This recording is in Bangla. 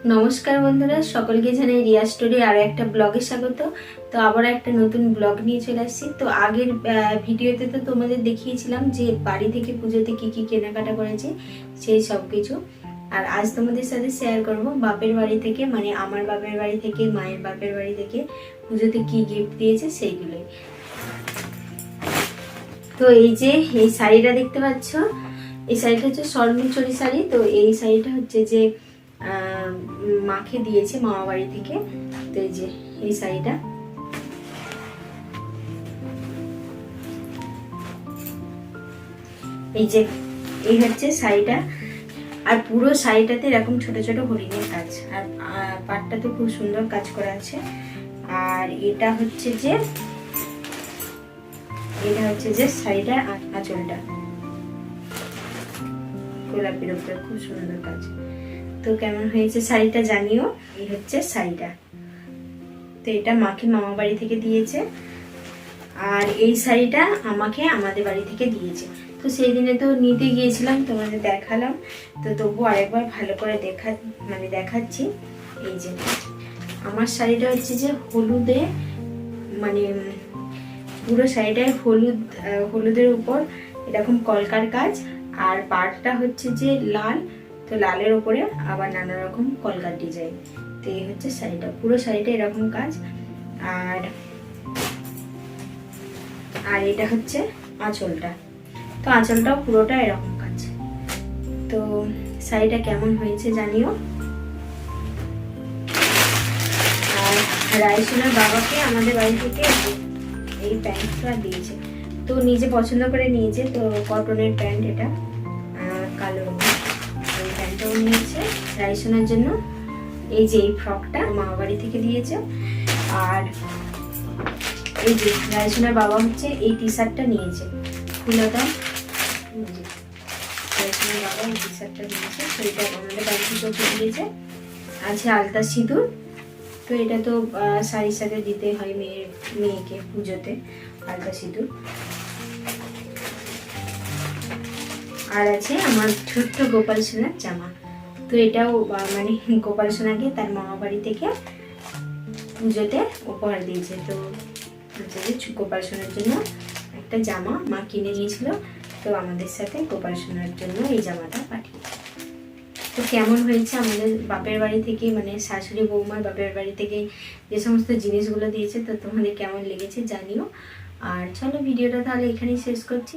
নমস্কার বন্ধুরা, সকলকে জানাই রিয়া স্টোরি আরো একটা ব্লগে স্বাগত। তো আবার একটা নতুন ব্লগ নিয়ে চলে আসছি। তো আগের ভিডিওতে তো তোমাদের দেখিয়েছিলাম যে বাড়ি থেকে পুজোতে কি কি কেনাকাটা করেছি সেই সব কিছু। আর আজ তোমাদের সাথে শেয়ার করব বাপের বাড়ি থেকে, মানে আমার বাপের বাড়ি থেকে, মায়ের বাপের বাড়ি থেকে পুজোতে কি গিফট দিয়েছে সেইগুলোই। তো এই যে এই শাড়িটা দেখতে পাচ্ছ, এই শাড়িটা হচ্ছে স্বর্ণচুরি শাড়ি। তো এই শাড়িটা হচ্ছে যে মাকে দিয়েছে মামা বাড়ি থেকে। তো এই যে এই শাড়িটা, এই যে এই হচ্ছে শাড়িটা। আর পুরো শাড়িটাতে এরকম ছোট ছোট হরিণের কাজ, আর পাটটাতে খুব সুন্দর কাজ করা আছে। আর এটা হচ্ছে যে শাড়িটার আঁচলটা গোলাপির উপরে খুব সুন্দর কাজ। তো কেমন হয়েছে শাড়িটা জানিও। এই হচ্ছে শাড়িটা। তো এটা মাকে মামা বাড়ি থেকে দিয়েছে, আর এই শাড়িটা আমাকে আমাদের বাড়ি থেকে দিয়েছে। তো সেই দিনে তো নিতে গিয়েছিলাম, তোমাদের দেখালাম। তো তবু আরেকবার ভালো করে দেখাচ্ছি। এই যে আমার শাড়িটা হচ্ছে যে হলুদে, মানে পুরো শাড়িটায় হলুদের উপর এরকম কলকার কাজ, আর পাড়টা হচ্ছে যে লাল। তো লালের উপরে আবার নানা রকম কলকার ডিজাইন। তো এই হচ্ছে শাড়িটা, পুরো শাড়িটা এরকম কাজ। আর এটা হচ্ছে আঁচলটা। তো আঁচলটাও পুরোটা এরকম কাজ। তো শাড়িটা কেমন হয়েছে জানিও। আর রাইসুনের বাবাকে আমাদের বাড়ি থেকে এই প্যান্টটা দিয়েছে। তো নিজে পছন্দ করে নিয়েছে। তো কটনের প্যান্ট, এটা কালো রঙের। এই প্যান্টটাও নিয়েছে রাইসুনের জন্য। এই যে এই ফ্রকটা মামা বাড়ি থেকে দিয়েছে। আর এই যে রাইসুনের বাবা হচ্ছে এই টি শার্টটা নিয়েছে, খুলে রাইসুনের বাবা এই টি শার্টটা নিয়েছে। তো এটা আমাদের বাড়ি থেকে দিয়েছে। আছে আলতা সিঁদুর। তো এটা তো শাড়ির সাথে দিতে হয় মেয়েকে পুজোতে, আলতা সিঁদুর। আর আছে আমার ছোট্ট গোপাল সোনার জামা। তো এটাও মানে গোপাল সোনাকে তার মামা বাড়ি থেকে পুজোতে উপহার দিয়েছে। তো গোপাল সোনার জন্য একটা জামা মা কিনে নিয়েছিল। তো আমাদের সাথে গোপাল সোনার জন্য এই জামাটা পাঠিয়ে। তো কেমন হয়েছে আমাদের বাপের বাড়ি থেকে, মানে শাশুড়ি বৌমার বাপের বাড়ি থেকে যে সমস্ত জিনিসগুলো দিয়েছে, তো তোমাদের কেমন লেগেছে জানিও। আর চলো ভিডিওটা তাহলে এখানেই শেষ করছি।